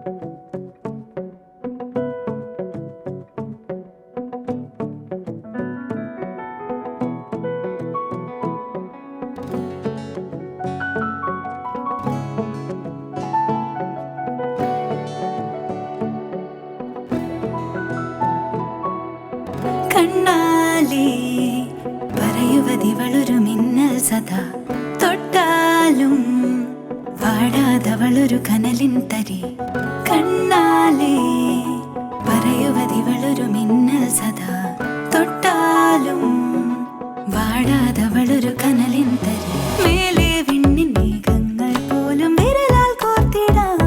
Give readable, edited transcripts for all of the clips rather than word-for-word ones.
കണ്ണാലേ പറയുവതിവളൊരു മിന്നൽ സദാ തൊട്ടാലും വാടാതവളൊരു കനലിൻ തരി. കണ്ണാലേ പറയുവതിവളൊരു മിന്നൽ സദാ തൊട്ടാലും വാടാതവളൊരു കനലിൻ തരി. മേലെ വിണ്ണിൻ മേഘങ്ങൾ പോലും വിരലാൽ കോർത്തിടാൻ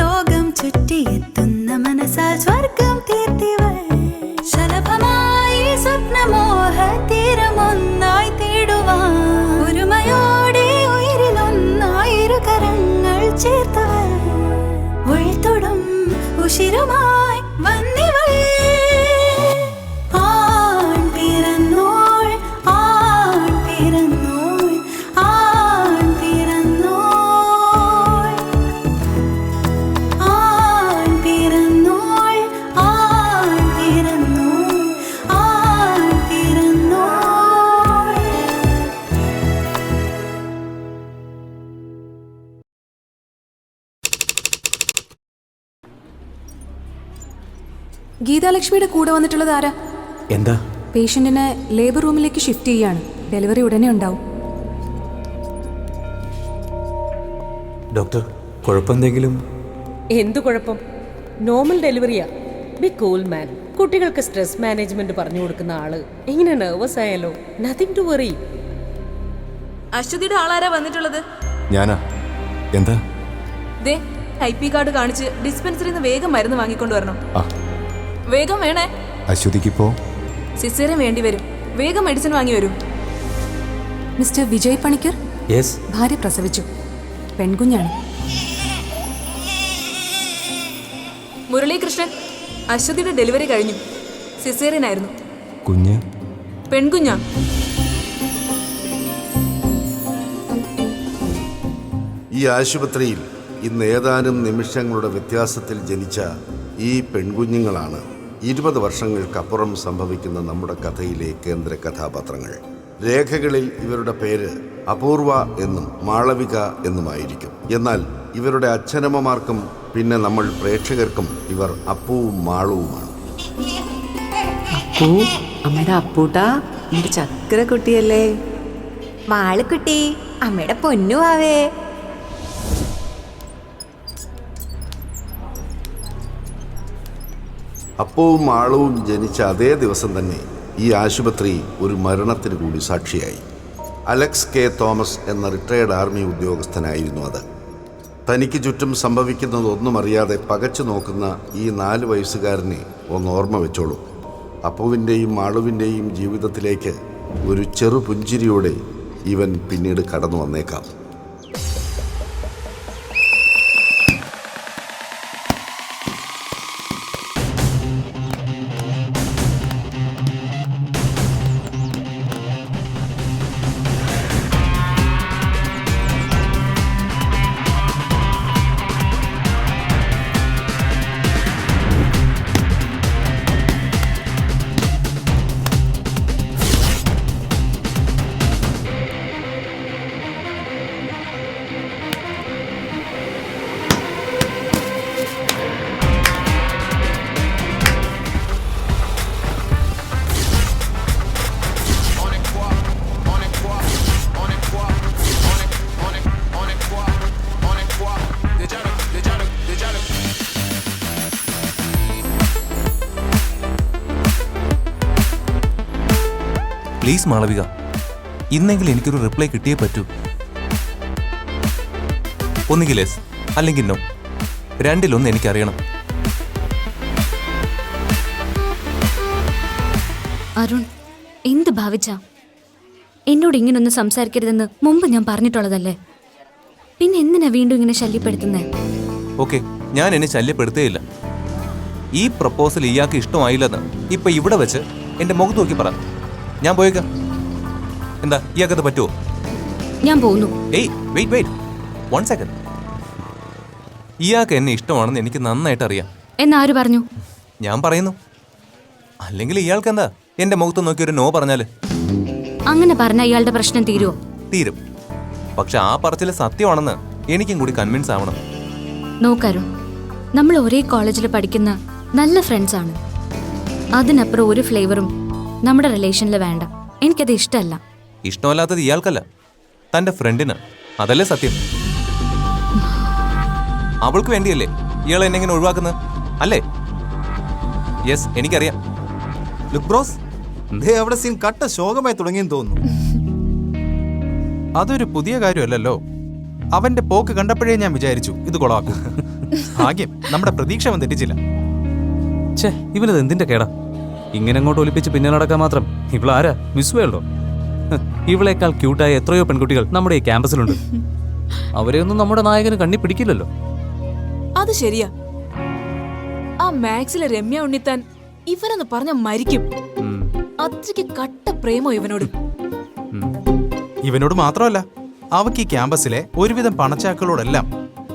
ലോകം ചുറ്റിയെത്തുന്ന മനസ്സാൽ സ്വർഗം തീർത്തിവൾ. ശലഭമായി സ്വപ്നമോഹ തീരമൊന്നായി തേടുവാൻ ഒരുമയോടെ ഉയിരിലൊന്നായിരു കരങ്ങൾ ചേർത്തവൾ. ഉൾത്തൊടും ഉശിരുമായി വന്നിവൾ. ആൺ പിറന്നോൾ, ആൺ പിറന്നോൾ, ആൺ പിറന്നോൾ, ആൺ പിറന്നോൾ, ആൺ പിറന്നോൾ, ആൺ പിറന്നോൾ. ഗീതാലക്ഷ്മിയുടെ കൂടെ വന്നിട്ടുള്ളത് ആരാ? എന്താ? പേഷ്യന്റിനെ ലേബർ റൂമിലേക്ക് ഷിഫ്റ്റ് ചെയ്യാണ്. ഡെലിവറി ഉടനെ ഉണ്ടാവും. ഡോക്ടർ, കുഴപ്പമെന്തെങ്കിലും? എന്തു കുഴപ്പം? നോർമൽ ഡെലിവറിയാ. Be cool man. കുട്ടികൾക്ക് സ്ട്രെസ് മാനേജ്മെന്റ് പറഞ്ഞു കൊടുക്കുന്ന ആള് എങ്ങനെ നെർവസ് ആയാലോ? Nothing to worry. അശ്വതിയുടെ ആളാരാ വന്നിട്ടുള്ളത്? ഞാനാ. എന്താ? ദേ IP കാർഡ് കാണിച്ച് ഡിസ്പെൻസറിന്ന് വേഗം മരുന്ന് വാങ്ങിക്കൊണ്ട് വരണം. വേഗം വേണേ. അശ്വതിക്കിപ്പോ സിസേറിയൻ വേണ്ടി വരും. വേഗം മെഡിസിൻ വാങ്ങി വരും. Mister Vijay Panicker, yes. ഭാര്യ പ്രസവിച്ചു. പെൺകുഞ്ഞാണ്. മുരളീകൃഷ്ണൻ, അശ്വതിയുടെ ഡെലിവറി കഴിഞ്ഞു. സിസേറിയൻ ആയിരുന്നു. കുഞ്ഞ് പെൺകുഞ്ഞാ. ഈ ആശുപത്രിയിൽ ഇന്ന് ഏതാനും നിമിഷങ്ങളുടെ വ്യത്യാസത്തിൽ ജനിച്ച ഈ പെൺകുഞ്ഞുങ്ങളാണ് 20 വർഷങ്ങൾക്കപ്പുറം സംഭവിക്കുന്ന നമ്മുടെ കഥയിലെ കേന്ദ്ര കഥാപാത്രങ്ങൾ. രേഖകളിൽ ഇവരുടെ പേര് അപൂർവ എന്നും മാളവിക എന്നുമായിരിക്കും. എന്നാൽ ഇവരുടെ അച്ഛനമ്മമാർക്കും പിന്നെ നമ്മൾ പ്രേക്ഷകർക്കും ഇവർ അപ്പുവും മാളുവുമാണ്. അപ്പൂ, അമ്മയുടെ അപ്പൂട്ടാ, എന്റെ ചക്കര കുട്ടിയല്ലേ. മാളുക്കുട്ടി, അമ്മയുടെ പൊന്നുവാവേ. അപ്പവും മാളവും ജനിച്ച അതേ ദിവസം തന്നെ ഈ ആശുപത്രി ഒരു മരണത്തിന് കൂടി സാക്ഷിയായി. അലക്സ് കെ തോമസ് എന്ന റിട്ടയർഡ് ആർമി ഉദ്യോഗസ്ഥനായിരുന്നു അത്. തനിക്ക് ചുറ്റും സംഭവിക്കുന്നതൊന്നും അറിയാതെ പകച്ചു നോക്കുന്ന ഈ 4 വയസ്സുകാരനെ ഒന്ന് ഓർമ്മ വെച്ചോളൂ. അപ്പുവിൻ്റെയും മാളുവിൻ്റെയും ജീവിതത്തിലേക്ക് ഒരു ചെറു പുഞ്ചിരിയോടെ ഇവൻ പിന്നീട് കടന്നു വന്നേക്കാം. പ്ലീസ് മാളവിക, ഇന്നെങ്കിലും എനിക്കൊരു റിപ്ലൈ കിട്ടിയേ പറ്റൂ. ഒന്നുകിൽ യെസ് അല്ലെങ്കിൽ നോ, രണ്ടിലൊന്ന് എനിക്കറിയണം. അരുൺ, എന്ത് ഭാവിച്ചാ? എന്നോട് ഇങ്ങനൊന്നും സംസാരിക്കരുതെന്ന് മുമ്പ് ഞാൻ പറഞ്ഞിട്ടുള്ളതല്ലേ. പിന്നെ എന്തിനാ വീണ്ടും ഇങ്ങനെ ശല്യപ്പെടുത്തുന്നേ? ഓക്കെ, ഞാൻ എന്നെ ശല്യപ്പെടുത്തേയില്ല. ഈ പ്രപ്പോസൽ ഇയാൾക്ക് ഇഷ്ടമായില്ലെന്ന് ഇപ്പൊ ഇവിടെ വെച്ച് എന്റെ മുഖത്ത് നോക്കി പറ. ഞാൻ പോയേക്കാം. എന്താ, ഇയാൾക്കത് പറ്റുമോ? ഞാൻ പോകുന്നു. ഏയ് വെയിറ്റ് 1 സെക്കൻഡ്. ഇയാൾക്ക് എന്നെ ഇഷ്ടമാണെന്ന് എനിക്ക് നന്നായിട്ട് അറിയാം. എന്നാര് പറഞ്ഞു? ഞാൻ പറയുന്നു. അല്ലെങ്കിൽ ഇയാൾക്ക് എന്താ എന്റെ മുഖത്ത് നോക്കി ഒരു നോ പറഞ്ഞാല്? അങ്ങനെ പറഞ്ഞ ഇയാളുടെ പ്രശ്നം തീരുമോ? തീരും. പക്ഷെ ആ പറച്ചില് സത്യമാണെന്ന് എനിക്കും കൂടി കൺവിൻസ് ആവണം. നോക്കാരോ, നമ്മൾ ഒരേ കോളേജിൽ പഠിക്കുന്ന നല്ല ഫ്രണ്ട്സ് ആണ്. അതിനപ്പുറം ഒരു ഫ്ലേവറും നമ്മുടെ റിലേഷനിൽ വേണ്ട. എനിക്കത് ഇഷ്ടമല്ല. ഇഷ്ടമല്ലാത്തത് ഇയാൾക്കല്ല, തന്റെ ഫ്രണ്ടിന്. അതല്ലേ സത്യം. അവൾക്ക് വേണ്ടിയല്ലേ ഇയാൾ എന്നെ ഇങ്ങനെ ഒഴിവാക്കുന്നത് അല്ലേ? യെസ്, എനിക്കറിയാം. ലുക്ക് ബ്രോസ്, അവിടെ സീൻ കട്ട ശോകമായി തുടങ്ങിയെന്ന് തോന്നുന്നു. അതൊരു പുതിയ കാര്യമല്ലല്ലോ. അവന്റെ പോക്ക് കണ്ടപ്പോഴേ ഞാൻ വിചാരിച്ചു ഇത് കൊളാക്കും. ഭാഗ്യം നമ്മുടെ പ്രതീക്ഷ അവൻ തെറ്റിച്ചില്ല. ഛേ, ഇവനത് എന്തിന്റെ കേടാ? ഇങ്ങനെ അങ്ങോട്ട് ഒലിപ്പിച്ച് പിന്നെ നടക്കാൻ മാത്രം ഇവളാരാ? മിസ് വേൾഡോ? ഇവളേക്കാൾ ക്യൂട്ടായ എത്രയോ പെൺകുട്ടികൾ നമ്മുടെ ഈ ക്യാമ്പസിലുണ്ട്. അവരെയൊന്നും നമ്മുടെ നായകന് കണ്ണി പിടിക്കില്ലല്ലോ. അത് ശരിയാ. ആ മാത്സിലെ രമ്യ ഉണ്ണിത്താൻ ഇവനെന്ന് പറഞ്ഞ മരിക്കും. അത്രയ്ക്ക് കട്ട പ്രേമോ ഇവനോട്. ഇവനോട് മാത്രമല്ല, അവക്ക് ഈ ക്യാമ്പസിലെ ഒരുവിധം പണച്ചാക്കളോടെല്ലാം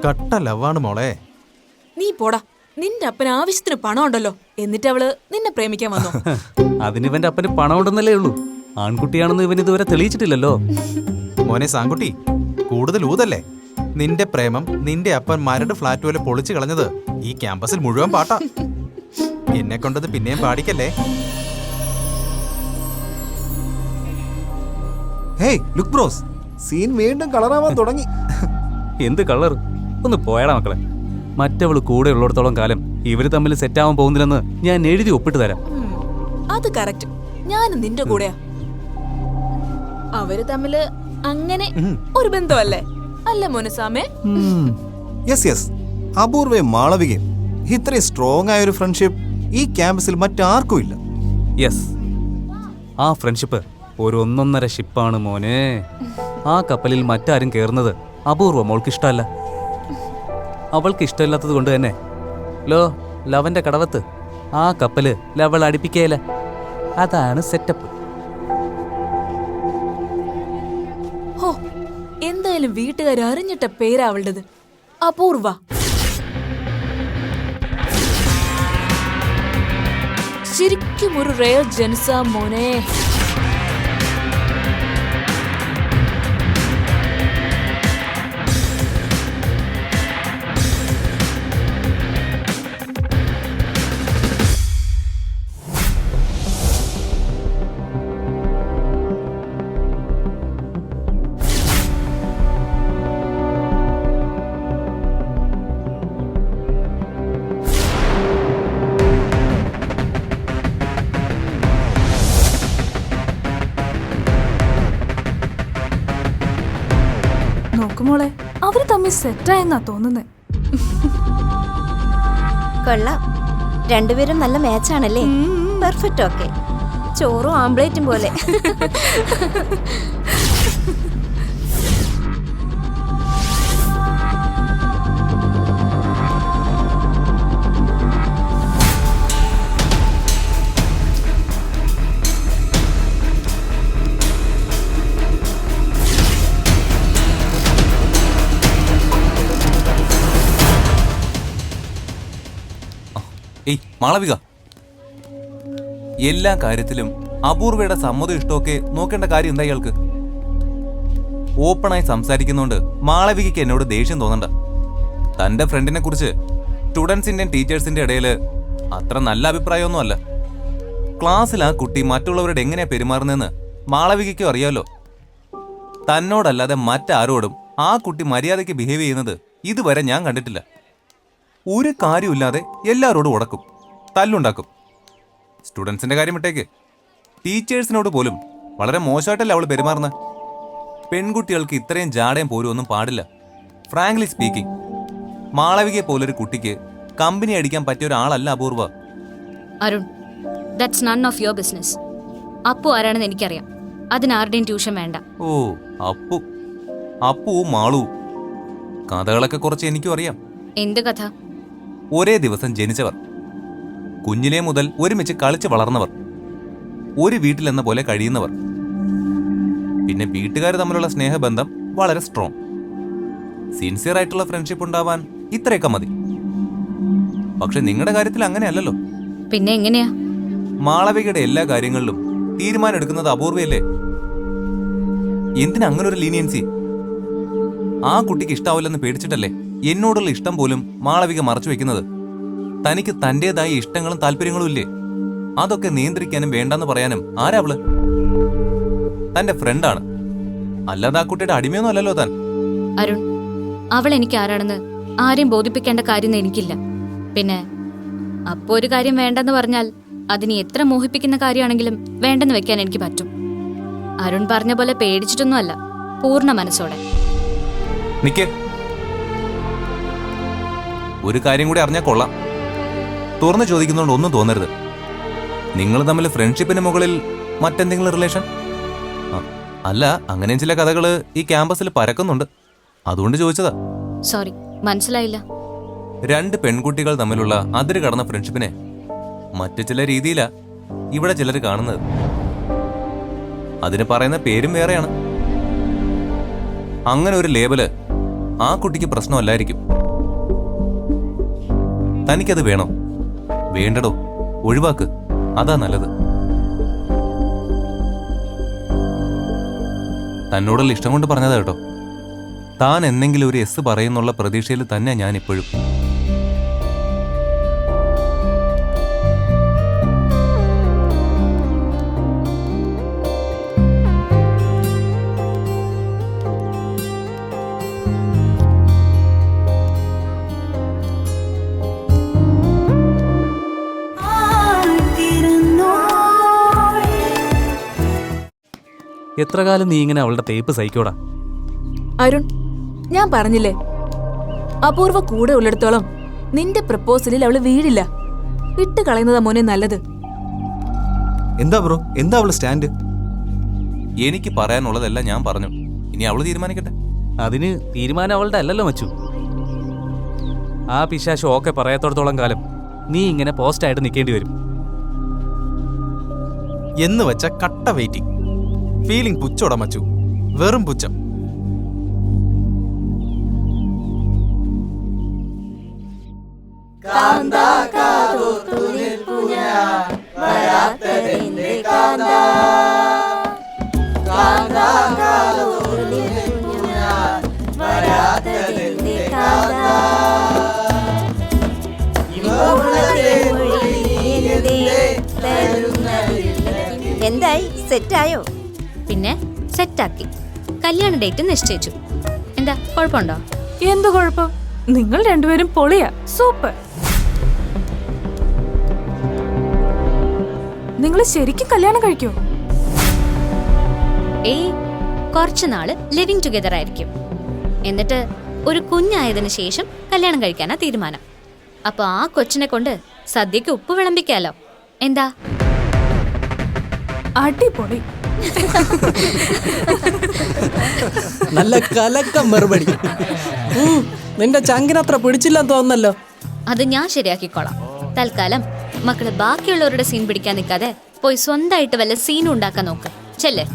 കട്ട ലവാണ് മോളെ. നീ പോടാ, നിന്റെ അപ്പന് ആവശ്യത്തിന് പണം ഉണ്ടല്ലോ, എന്നിട്ട് അവള് നിന്നെ പ്രേമിക്കാൻ വന്നു. അതിന് ഇവന്റെ അപ്പന് പണം ഉണ്ടെന്നല്ലേ ഉള്ളൂ. ആൺകുട്ടിയാണെന്ന് ഇവൻ ഇതുവരെ തെളിയിച്ചിട്ടില്ലല്ലോ. മോനെ സാങ്കുട്ടി, കൂടുതൽ ഊതല്ലേ. നിന്റെ പ്രേമം നിന്റെ അപ്പൻ മരട് ഫ്ലാറ്റ് പോലെ പൊളിച്ചു കളഞ്ഞത് ഈ ക്യാമ്പസിൽ മുഴുവൻ പാട്ടാ. എന്നെ കൊണ്ടത് പിന്നെയും പാടിക്കല്ലേ. ഹേയ് ലുക്ക് ബ്രോസ്, സീൻ വീണ്ടും കളറാവാൻ തുടങ്ങി. എന്ത് കളർ? ഒന്ന് പോയടാ മക്കളെ. മറ്റവള് കൂടെ ഉള്ളിടത്തോളം കാലം ഇവര് തമ്മിൽ സെറ്റാവാൻ പോകുന്നില്ലെന്ന് ഞാൻ എഴുതി ഒപ്പിട്ട് തരാം. അത് കറക്റ്റ്. ഞാനും നിന്റെ കൂടെയാ. അവര് തമ്മില് അങ്ങനെ ഒരു ബന്ധമല്ലേ അല്ല മോനസാമേ? യെസ് യെസ്, അപൂർവയും മാളവികയും ഇത്രയും സ്ട്രോങ് ആയ ഒരു ഫ്രണ്ട്ഷിപ്പ് ഈ ക്യാമ്പസിൽ മറ്റാർക്കും ഇല്ല. യെസ്, ആ ഫ്രണ്ട്ഷിപ്പ് ഒരു ഒന്നൊന്നര ഷിപ്പാണ് മോനെ. ആ കപ്പലിൽ മറ്റാരും കയറുന്നത് അപൂർവം അവൾക്ക് ഇഷ്ടമല്ല. അവൾക്ക് ഇഷ്ടമില്ലാത്തത് കൊണ്ട് തന്നെ ലവന്റെ കടവത്ത് ആ കപ്പല് ലവൾ അടുപ്പിക്കുകയില്ല. അതാണ് സെറ്റപ്പ്. ഹോ, എന്തായാലും വീട്ടുകാർ അറിഞ്ഞിട്ട പേരാ അവളുടേത്, അപൂർവ. ശരിക്കും ഒരു റെയർ ജെൻസാ മോനെ. നോക്കുമോളെ, അവര് തമ്മിൽ സെറ്റായെന്നാ തോന്നുന്നേ. കൊള്ളാം, രണ്ടുപേരും നല്ല മാച്ചാണല്ലേ? പെർഫെക്റ്റ്. ഓക്കെ, ചോറും ആംപ്ലേറ്റും പോലെ. ഏയ് മാളവിക, എല്ലാ കാര്യത്തിലും അപൂർവയുടെ സമ്മതം ഇഷ്ടമൊക്കെ നോക്കേണ്ട കാര്യം എന്താ ഇയാൾക്ക്? ഓപ്പണായി സംസാരിക്കുന്നോണ്ട് മാളവികയ്ക്ക് എന്നോട് ദേഷ്യം തോന്നണ്ട. തന്റെ ഫ്രണ്ടിനെ കുറിച്ച് സ്റ്റുഡൻസിന്റെയും ടീച്ചേഴ്സിന്റെ ഇടയിൽ അത്ര നല്ല അഭിപ്രായമൊന്നും അല്ല. ക്ലാസ്സിൽ ആ കുട്ടി മറ്റുള്ളവരോട് എങ്ങനെയാ പെരുമാറുന്നതെന്ന് മാളവികയ്ക്കും അറിയാലോ. തന്നോടല്ലാതെ മറ്റാരോടും ആ കുട്ടി മര്യാദയ്ക്ക് ബിഹേവ് ചെയ്യുന്നത് ഇതുവരെ ഞാൻ കണ്ടിട്ടില്ല. ഒരു കാര്യമില്ലാതെ എല്ലാവരോടും ഉടക്കും, തല്ലുണ്ടാക്കും. സ്റ്റുഡൻസിന്റെ കാര്യം വിട്ടേക്ക്, ടീച്ചേഴ്സിനോട് പോലും വളരെ മോശമായിട്ടല്ല അവൾ പെരുമാറുന്നത്. പെൺകുട്ടികൾക്ക് ഇത്രയും ജാടയും പോലും ഒന്നും പാടില്ല. ഫ്രാങ്ക്ലി സ്പീക്കിംഗ്, മാളവികയെ പോലൊരു കുട്ടിക്ക് കമ്പനി അടിക്കാൻ പറ്റിയ ഒരാളല്ല അപൂർവ. Arun, that's none of your business. Appu ആരാണെന്ന് എനിക്കറിയാം. അതിനാരുടെയും ട്യൂഷൻ വേണ്ട. ഓ, അപ്പുവും മാളുവും കഥകളൊക്കെ കുറച്ച് എനിക്കും അറിയാം. എന്ത് കഥ? ഒരേ ദിവസം ജനിച്ചവർ, കുഞ്ഞിലേ മുതൽ ഒരുമിച്ച് കളിച്ച് വളർന്നവർ, ഒരു വീട്ടിലെന്ന പോലെ കഴിയുന്നവർ. പിന്നെ വീട്ടുകാർ തമ്മിലുള്ള സ്നേഹബന്ധം വളരെ സ്ട്രോങ്. സിൻസിയർ ആയിട്ടുള്ള ഫ്രണ്ട്ഷിപ്പ് ഉണ്ടാവാൻ ഇത്രയൊക്കെ മതി. പക്ഷെ നിങ്ങളുടെ കാര്യത്തിൽ അങ്ങനെയല്ലല്ലോ. പിന്നെ എങ്ങനെയാ? മാളവികയുടെ എല്ലാ കാര്യങ്ങളിലും തീരുമാനം എടുക്കുന്നത് അപൂർവയല്ലേ? എന്തിനാ അങ്ങനെ ഒരു ലീനിയൻസി? ആ കുട്ടിക്ക് ഇഷ്ടാവില്ലെന്ന് പേടിച്ചിട്ടല്ലേ എന്നോടുള്ള ഇഷ്ടം പോലും മാളവിക മറച്ചു വെക്കുന്നത്? തനിക്ക് തന്റേതായ ഇഷ്ടങ്ങളും താല്പര്യങ്ങളും ഇല്ലേ? അതൊക്കെ നിയന്ത്രിക്കാനും വേണ്ടെന്ന് പറയാനും ആരാ അവള്? തന്റെ ഫ്രണ്ടാണ്, അല്ലാതെ ആ കുട്ടിയുടെ അടിമയൊന്നും അല്ലല്ലോ താൻ. അരുൺ, അവൾ എനിക്ക് ആരാണെന്ന് ആരെയും ബോധിപ്പിക്കേണ്ട കാര്യം എനിക്കില്ല. പിന്നെ അപ്പോ ഒരു കാര്യം വേണ്ടെന്ന് പറഞ്ഞാൽ അതിന് എത്ര മോഹിപ്പിക്കുന്ന കാര്യമാണെങ്കിലും വേണ്ടെന്ന് വെക്കാൻ എനിക്ക് പറ്റും. അരുൺ പറഞ്ഞ പോലെ പേടിച്ചിട്ടൊന്നും അല്ല, പൂർണ്ണ മനസ്സോടെ. നിക്ക്, ഒരു കാര്യം കൂടി അറിഞ്ഞാൽ കൊള്ളാം. തുറന്നു ചോദിക്കുന്നതുകൊണ്ട് ഒന്നും തോന്നരുത്. നിങ്ങൾ തമ്മിൽ ഫ്രണ്ട്ഷിപ്പിന് മുകളിൽ മറ്റെന്തെങ്കിലും റിലേഷൻ? അല്ല, അങ്ങനെയും ചില കഥകള് ഈ ക്യാമ്പസിൽ പരക്കുന്നുണ്ട്, അതുകൊണ്ട് ചോദിച്ചതാ. സോറി, മനസ്സിലായില്ല. രണ്ട് പെൺകുട്ടികൾ തമ്മിലുള്ള അതിര് കടന്ന ഫ്രണ്ട്ഷിപ്പിനെ മറ്റു ചില രീതിയിലാ ഇവിടെ ചിലർ കാണുന്നത്. അതിന് പറയുന്ന പേരും വേറെയാണ്. അങ്ങനെ ഒരു ലേബല് ആ കുട്ടിക്ക് പ്രശ്നമല്ലായിരിക്കും. തനിക്കത് വേണോ? വേണ്ടടോ, ഒഴിവാക്ക്, അതാ നല്ലത്. തന്നോടുള്ള ഇഷ്ടം കൊണ്ട് പറഞ്ഞതാ കേട്ടോ. താൻ എന്തെങ്കിലും ഒരു എസ് പറയുന്നുള്ള പ്രതീക്ഷയിൽ തന്നെ ഞാൻ ഇപ്പോഴും. എത്ര കാലം നീ ഇങ്ങനെ അവളുടെ തേപ്പ് സഹിക്കോടാ? അരുൺ, ഞാൻ പറഞ്ഞില്ലേ, അപൂർവ കൂടെ ഉള്ളിടത്തോളം നിന്റെ പ്രപ്പോസലിൽ അവള് വീഴില്ല. വിട്ട് കളയുന്നതാ മോനെ നല്ലത്. എന്താ ബ്രോ, എന്താ അവളുടെ സ്റ്റാൻഡ്? എനിക്ക് പറയാനുള്ളതെല്ലാം ഞാൻ പറഞ്ഞു. ഇനി അവള് തീരുമാനിക്കട്ടെ. അതിന് തീരുമാനം അവളുടെ അല്ലല്ലോ മച്ചു. ആ പിശാശ് ഓക്കെ പറയാത്തോടത്തോളം കാലം നീ ഇങ്ങനെ പോസ്റ്റായിട്ട് നിൽക്കേണ്ടി വരും. എന്ന് വെച്ച കട്ട വെയിറ്റിംഗ്. ഫീലിംഗ് പുച്ചോടാ മച്ചു, വെറും പുച്ഛം. എന്തായി, സെറ്റായോ? പിന്നെ സെറ്റാക്കി, കല്യാണ ഡേറ്റ് നിശ്ചയിച്ചു. എന്താ കുഴപ്പമുണ്ടോ? എന്തു കുഴപ്പം? നിങ്ങൾ രണ്ടുപേരും പൊളിയാ, സൂപ്പർ. നിങ്ങൾ ശരിക്കും കല്യാണം കഴിക്കോ? ഏയ്, കുറച്ചുനാള് ലിവിങ് ടുഗെദർ ആയിരിക്കും. എന്നിട്ട് ഒരു കുഞ്ഞായതിനു ശേഷം കല്യാണം കഴിക്കാനാ തീരുമാനം. അപ്പൊ ആ കൊച്ചിനെ കൊണ്ട് സദ്യക്ക് ഉപ്പ് വിളമ്പിക്കാലോ. എന്താ? അടിപൊളി. നല്ല കലക്കം മറുപടി. നിന്റെ ചങ്കിനത്ര പിടിച്ചില്ലെന്ന് തോന്നുന്നല്ലോ. അത് ഞാൻ ശരിയാക്കിക്കോളാം. തൽക്കാലം മക്കള് ബാക്കിയുള്ളവരുടെ സീൻ പിടിക്കാൻ നിൽക്കാതെ പോയി സ്വന്തമായിട്ട് വല്ല സീനും ഉണ്ടാക്കാൻ നോക്ക്. ചെല്ലേ.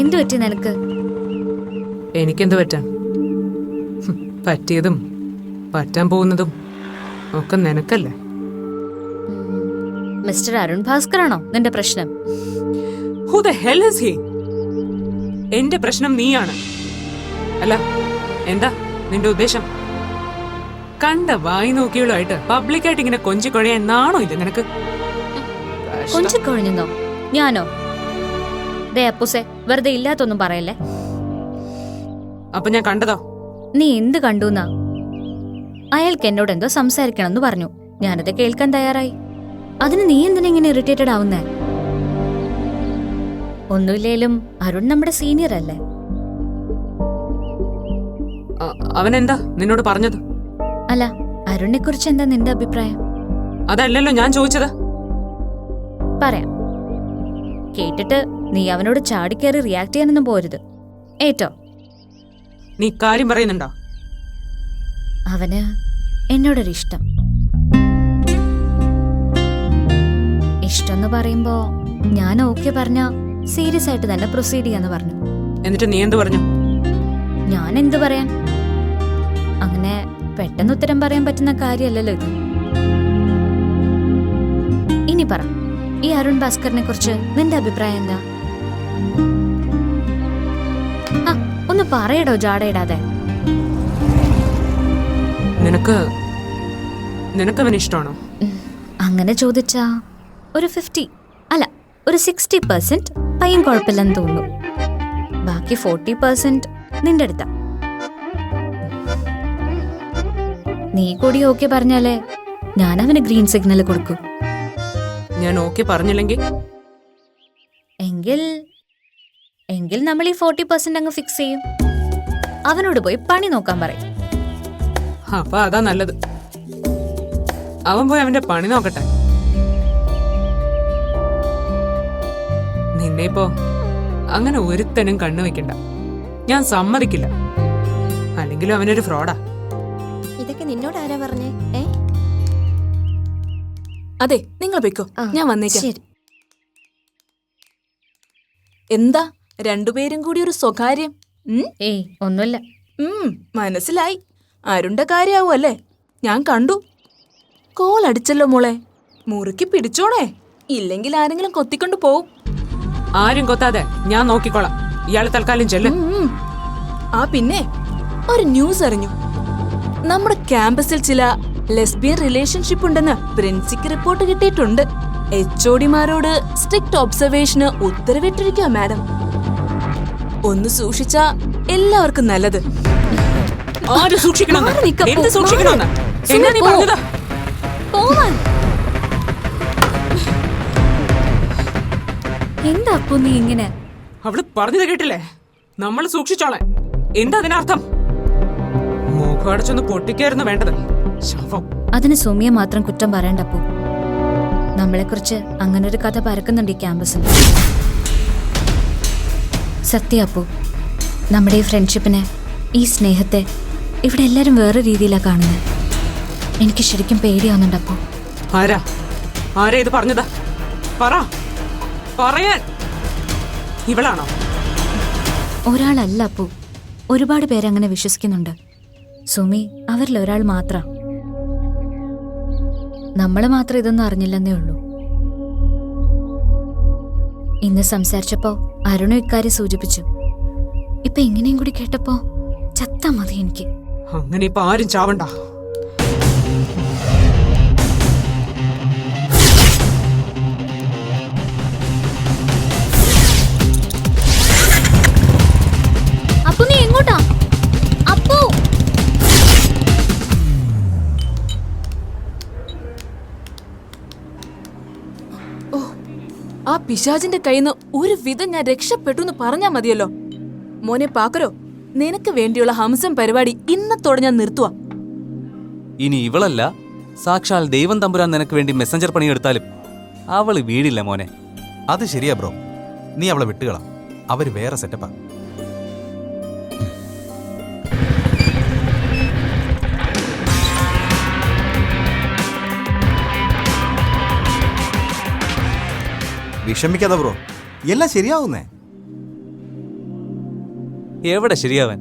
എന്തു പറ്റി നിനക്ക്? എനിക്കെന്തു പറ്റാൻ? പറ്റിയതും പറ്റാൻ പോകുന്നതും ഒക്കെ നിനക്കല്ലേ. മിസ്റ്റർ അരുൺ ഭാസ്കർ ആണോ നിന്റെ പ്രശ്നം? Who the hell is he? എന്റെ പ്രശ്നം നീയാണ്. അല്ല, എന്താ നിന്റെ ഉദ്ദേശം? കണ്ട വായി നോക്കിയുള്ളായിട്ട് പബ്ലിക്കായിട്ട് ഇങ്ങനെ കൊഞ്ചിക്കൊഴയാൻ നാണോ ഇല്ല നിനക്ക്? കൊഞ്ചിക്കൊഴിഞ്ഞോ? ഞാനോ? ദേ അപ്പുസേ, വെറുതെ ഇല്ലാത്തൊന്നും പറയല്ലേ. അപ്പൊ ഞാൻ കണ്ടതോ? നീ എന്ത് കണ്ടുന്നാ? അയാൾക്ക് എന്നോട് എന്തോ സംസാരിക്കണമെന്ന് പറഞ്ഞു. ഞാനത് കേൾക്കാൻ തയ്യാറായി. അതിന് നീ എന്തിനാ ഇങ്ങനെ ഇറിറ്റേറ്റഡ് ആവുന്നേ? ഒന്നുമില്ലേലും അരുൺ നമ്മുടെ സീനിയർ അല്ലേ. അവനെന്താ നിന്നോട് പറഞ്ഞത്? അല്ല, അരുണിനെ കുറിച്ച് എന്താ നിന്റെ അഭിപ്രായം? അതല്ലല്ലോ ഞാൻ ചോദിച്ചത്. പറയാം. കേട്ടിട്ട് നീ അവനോട് ചാടിക്കേറി റിയാക്ട് ചെയ്യാനൊന്നും പോരുത്. ഏറ്റോ? നീ കാര്യം പറയുന്നുണ്ടോ? അവന് എന്നോടൊരിഷ്ടം. ഇഷ്ടം എന്ന് പറയുമ്പോ ഞാൻ ഓക്കെ പറഞ്ഞ സീരിയസ് ആയിട്ട് തന്നെ പ്രൊസീഡ് ചെയ്യാന്ന് പറഞ്ഞു. എന്നിട്ട് നീ എന്ത് പറഞ്ഞു? ഞാൻ എന്ത് പറയാൻ? അങ്ങനെ പെട്ടെന്ന് ഉത്തരം പറയാൻ പറ്റുന്ന കാര്യമല്ലല്ലോ ഇത്. ഇനി പറ, ഈ അരുൺ ഭാസ്കറിനെ കുറിച്ച് നിന്റെ അഭിപ്രായം എന്താ? ഒന്ന് പറയടോ ജാടയിടാതെ. നിനക്കവന് ഇഷ്ടമാണോ? അങ്ങനെ ചോദിച്ചാ ഒരു 50 അല്ല ഒരു 60% പയ്യൻ കുഴപ്പമില്ലെന്ന് തോന്നുന്നു. ബാക്കി 40% നിന്റെ അടുത്താ. നീ കൂടി ഓക്കെ പറഞ്ഞാലേ ഞാൻ അവന് ഗ്രീൻ സിഗ്നൽ കൊടുക്കൂ. ഞാൻ ഓക്കെ പറഞ്ഞില്ലെങ്കിൽ എങ്കിൽ നമ്മൾ ഈ 40% അങ്ങ് ഫിക്സ് ചെയ്യും. അവനോട് പോയി പണി നോക്കാൻ പറയും. അപ്പൊ അതാ നല്ലത്. അവൻ പോയി അവന്റെ പണി നോക്കട്ടെ. നിന്നെ ഇപ്പോ അങ്ങനെ ഒരുത്തനും കണ്ണു വെക്കണ്ട. ഞാൻ സമ്മതിക്കില്ല. അല്ലെങ്കിലും അവനൊരു ഫ്രോഡാ. ഇതൊക്കെ നിന്നോട് ആരാ പറഞ്ഞേ? അതെ, നിങ്ങൾ വെക്കോ, ഞാൻ വന്നേക്കാം. ശരി. എന്താ രണ്ടുപേരും കൂടി ഒരു സ്വകാര്യം? ഏയ് ഒന്നുമില്ല. മനസ്സിലായി. അരുണ്ട കാര്യാവൂ അല്ലേ? ഞാൻ കണ്ടു. കോൾ അടിച്ചല്ലോ മോളെ. മുറുക്കി പിടിച്ചോണേ, ഇല്ലെങ്കിൽ ആരെങ്കിലും കൊത്തിക്കൊണ്ട് പോവും. ആരും കൊത്താതെ ഞാൻ നോക്കിക്കോളാം. ഇയാള് തൽക്കാലം ചെല്ലും. ആ പിന്നെ ഒരു ന്യൂസ് അറിഞ്ഞു. നമ്മുടെ ക്യാമ്പസിൽ ചില ലെസ്ബിയൻ റിലേഷൻഷിപ്പ് ഉണ്ടെന്ന് പ്രിൻസിക്ക് റിപ്പോർട്ട് കിട്ടിയിട്ടുണ്ട്. HOD-മാരോട് സ്ട്രിക്റ്റ് ഒബ്സർവേഷന് ഉത്തരവിട്ടിരിക്കുക മാഡം. ഒന്ന് സൂക്ഷിച്ചാ എല്ലാവർക്കും നല്ലത്. ആര് സൂക്ഷിക്കണം? എന്ത് സൂക്ഷിക്കണം? എന്താ അപ്പൊ നീ ഇങ്ങനെ? അവള് പറഞ്ഞത് കേട്ടില്ലേ? നമ്മൾ സൂക്ഷിച്ചോളെ. എന്താ അതിനർത്ഥം? മുഖടച്ചൊന്ന് പൊട്ടിക്കായിരുന്നു വേണ്ടത്. ശവം. അതിന് സുമിയെ മാത്രം കുറ്റം പറയണ്ടപ്പോ. നമ്മളെക്കുറിച്ച് അങ്ങനെ ഒരു കഥ പരക്കുന്നുണ്ട് ഈ ക്യാമ്പസിൽ. സത്യപ്പോ, നമ്മുടെ ഈ ഫ്രണ്ട്ഷിപ്പിനെ, ഈ സ്നേഹത്തെ ഇവിടെ എല്ലാരും വേറെ രീതിയിലാ കാണുന്നത്. എനിക്ക് ശരിക്കും പേടിയാവുന്നുണ്ടപ്പോ. ആരാ ഇത് പറഞ്ഞതാ? പറയാൻ ഇവളാണോ? ഒരാളല്ല അപ്പോ, ഒരുപാട് പേരങ്ങനെ വിശ്വസിക്കുന്നുണ്ട്. സുമി അവരിൽ ഒരാൾ മാത്ര. നമ്മള് മാത്രം ഇതൊന്നും അറിഞ്ഞില്ലെന്നേ ഉള്ളൂ. ഇന്ന് സംസാരിച്ചപ്പോ അരുണും ഇക്കാര്യം സൂചിപ്പിച്ചു. ഇപ്പൊ ഇങ്ങനെയും കൂടി കേട്ടപ്പോ ചത്താ മതി എനിക്ക്. അങ്ങനെ ഇപ്പൊ ആരും ചാവണ്ട. അപ്പു നീ എങ്ങോട്ടാ? അപ്പു! ആ പിശാചിന്റെ കയ്യിന്ന് ഒരു വിധം ഞാൻ രക്ഷപ്പെട്ടു എന്ന് പറഞ്ഞാ മതിയല്ലോ. മോനെ പാക്കരോ, നിനക്ക് വേണ്ടിയുള്ള ഹംസം പരിപാടി ഇന്നത്തോടെ ഞാൻ നിർത്തുവാ. ഇനി ഇവളല്ല, സാക്ഷാൽ ദൈവം തമ്പുരാൻ നിനക്ക് വേണ്ടി മെസ്സഞ്ചർ പണിയെടുത്താലും അവള് വീടില്ല മോനെ. അത് ശരിയാ ബ്രോ. നീ അവളെ വിട്ടുകളാ. അവര് വേറെ സെറ്റപ്പാ. വിഷമിക്കാതെ ബ്രോ, എല്ലാം ശരിയാവുന്നേ. എവിടെ ശരിയാവാൻ?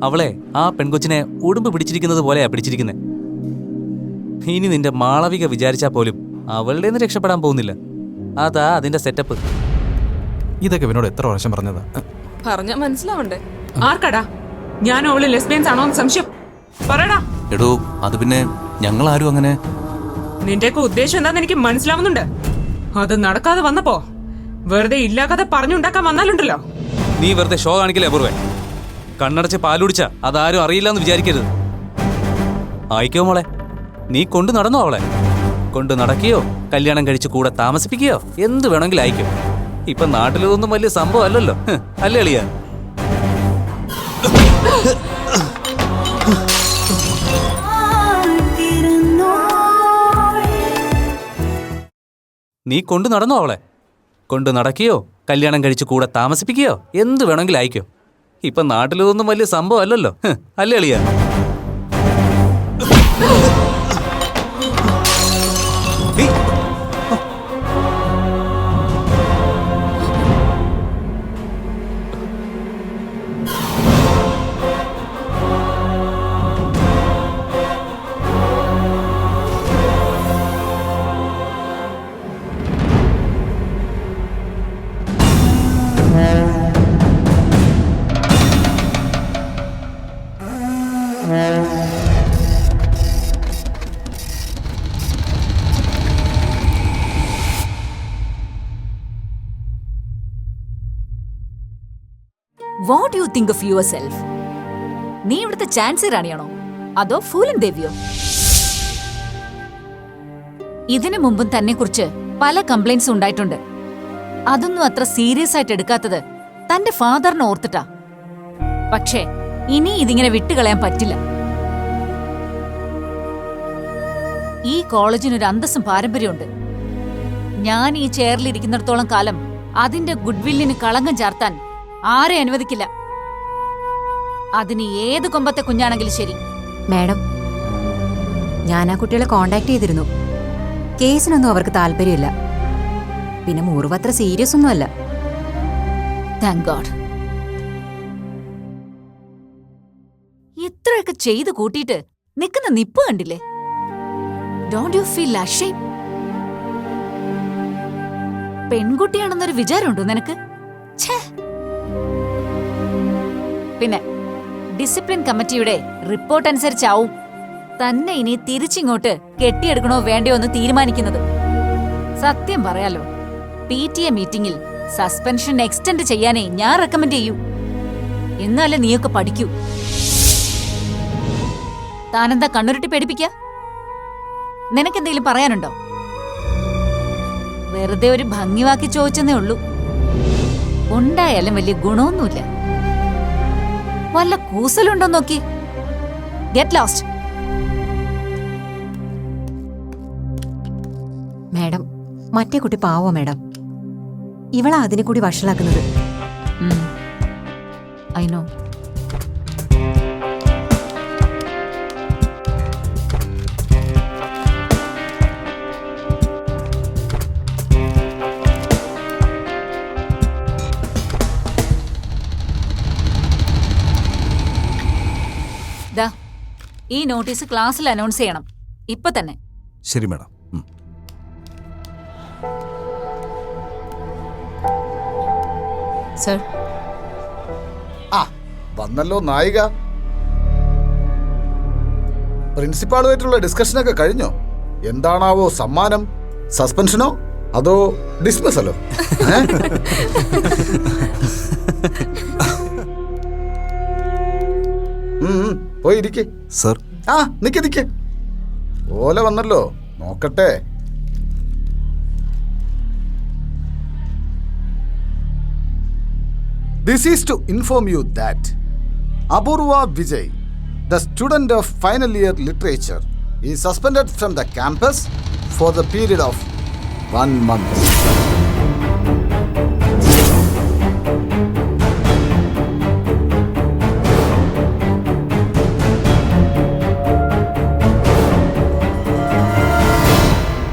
അവളെ ആ പെൺകൊച്ചിനെ ഉടുമ്പ് പിടിച്ചിരിക്കുന്നത് പോലെയാ പിടിച്ചിരിക്കുന്നെ. ഇനി നിന്റെ മാളവിക വിചാരിച്ചാ പോലും അവളുടെ നിന്ന് രക്ഷപ്പെടാൻ പോകുന്നില്ല. അതാ അതിന്റെ സെറ്റപ്പ്. ഇതൊക്കെ ഇവനോട് എത്ര പ്രാവശ്യം പറഞ്ഞതാ? പറഞ്ഞാ മനസ്സിലാവണ്ടേ? ആർക്കടാ ഞാൻ അവള് ലെസ്ബിയൻസ് ആണോ സംശയം? പറയടാ. എടോ, അത് പിന്നെ ഞങ്ങളാരും അങ്ങനെ. നിന്റെയൊക്കെ ഉദ്ദേശം എന്താന്ന് എനിക്ക് മനസ്സിലാവുന്നുണ്ട്. അത് നടക്കാതെ വന്നപ്പോ വെറുതെ ഇല്ലാ കഥ പറഞ്ഞുണ്ടാക്കാൻ വന്നാലുണ്ടല്ലോ. നീ വെറുതെ ഷോ കാണിക്കില്ലേ അപൂർവേ? കണ്ണടച്ച് പാലുടിച്ച അതാരും അറിയില്ലെന്ന് വിചാരിക്കരുത്. ആയിക്കോ മോളെ, നീ കൊണ്ടു നടന്നോ അവളെ? കൊണ്ട് നടക്കുകയോ കല്യാണം കഴിച്ച് കൂടെ താമസിപ്പിക്കുകയോ എന്ത് വേണമെങ്കിലും അയക്കോ. ഇപ്പൊ നാട്ടിലൊന്നും വലിയ സംഭവം അല്ലല്ലോ, അല്ലേ അളിയാ? നീ കൊണ്ടു നടന്നോ അവളെ? കൊണ്ട് നടക്കുകയോ കല്യാണം കഴിച്ച് കൂടെ താമസിപ്പിക്കുകയോ എന്ത് വേണമെങ്കിലും അയക്കോ. ഇപ്പൊ നാട്ടിലൊന്നും വലിയ സംഭവം അല്ലല്ലോ, അല്ലേ അളിയാ? What you think of your self? നീ ഇവിടുത്തെ ചാൻസി റാണിയാണോ അതോ ഫൂലൻ ദേവിയോ? ഇതിനു മുമ്പും തന്നെ കുറിച്ച് പല കംപ്ലൈന്റ്സ് ഉണ്ടായിട്ടുണ്ട്. അതൊന്നും അത്ര സീരിയസ് ആയിട്ട് എടുക്കാത്തത് തന്റെ ഫാദറിനെ ഓർത്തിട്ടാ. പക്ഷേ ഇനി ഇതിങ്ങനെ വിട്ടുകളയാൻ പറ്റില്ല. ഈ കോളേജിനൊരു അന്തസ്സും പാരമ്പര്യമുണ്ട്. ഞാൻ ഈ ചെയറിലിരിക്കുന്നിടത്തോളം കാലം അതിന്റെ ഗുഡ്വില്ലിന് കളങ്കം ചാർത്താൻ ആരെ അനുവദിക്കില്ല. അതിന് ഏത് കൊമ്പത്തെ കുഞ്ഞാണെങ്കിലും ശരി. മാഡം, ഞാൻ ആ കുട്ടികളെ കോണ്ടാക്ട് ചെയ്തിരുന്നു. കേസിനൊന്നും അവർക്ക് താല്പര്യമില്ല. പിന്നെ മുറിവ് അത്ര സീരിയസ് ഒന്നുമല്ല. Thank God. ഇത്രയൊക്കെ ചെയ്തു കൂട്ടിയിട്ട് നിൽക്കുന്ന നിപ്പ് കണ്ടില്ലേ? Don't you feel ashamed? പെൺകുട്ടിയാണെന്നൊരു വിചാരമുണ്ടോ നിനക്ക്? പിന്നെ ഡിസിപ്ലിൻ കമ്മിറ്റിയുടെ റിപ്പോർട്ട് അനുസരിച്ചാവും തന്നെ ഇനി തിരിച്ചിങ്ങോട്ട് കെട്ടിയെടുക്കണോ വേണ്ടയോ എന്ന് തീരുമാനിക്കുന്നത്. സത്യം പറയാലോ, PTA മീറ്റിംഗിൽ സസ്പെൻഷൻ എക്സ്റ്റെൻഡ് ചെയ്യാനേ ഞാൻ റെക്കമെൻഡ് ചെയ്യൂ. എന്നാലേ നീയൊക്കെ പഠിക്കൂ. താനെന്താ കണ്ണുരുട്ടി പേടിപ്പിക്ക? നിനക്കെന്തെങ്കിലും പറയാനുണ്ടോ? വെറുതെ ഒരു ഭംഗിവാക്കി ചോദിച്ചെന്നേ ഉള്ളൂ. ഉണ്ടായാലും വലിയ ഗുണമൊന്നുമില്ല. വല്ല കൂസലുണ്ടോ നോക്കി. Get lost. മാഡം, മറ്റേ കുട്ടി പാവോ മാഡം. ഇവളാ അതിനെ കൂടി വഷളാക്കുന്നത്. I know. ഈ നോട്ടീസ് ക്ലാസ്സിൽ അനൗൺസ് ചെയ്യണം ഇപ്പൊ തന്നെ. ശരി മാഡം. സർ. ആ വന്നല്ലോ നായിക. പ്രിൻസിപ്പാളുമായിട്ടുള്ള ഡിസ്കഷനൊക്കെ കഴിഞ്ഞോ? എന്താണാവോ സമ്മാനം? സസ്പെൻഷനോ അതോ ഡിസ്മിസലോ? പോയി ഇരിക്കേ. സർ. ആ നിക്ക്. ഓല വന്നല്ലോ, നോക്കട്ടെ. This is to inform you that Apurva Vijay, the student of final year literature, is suspended from the campus for the period of 1 month.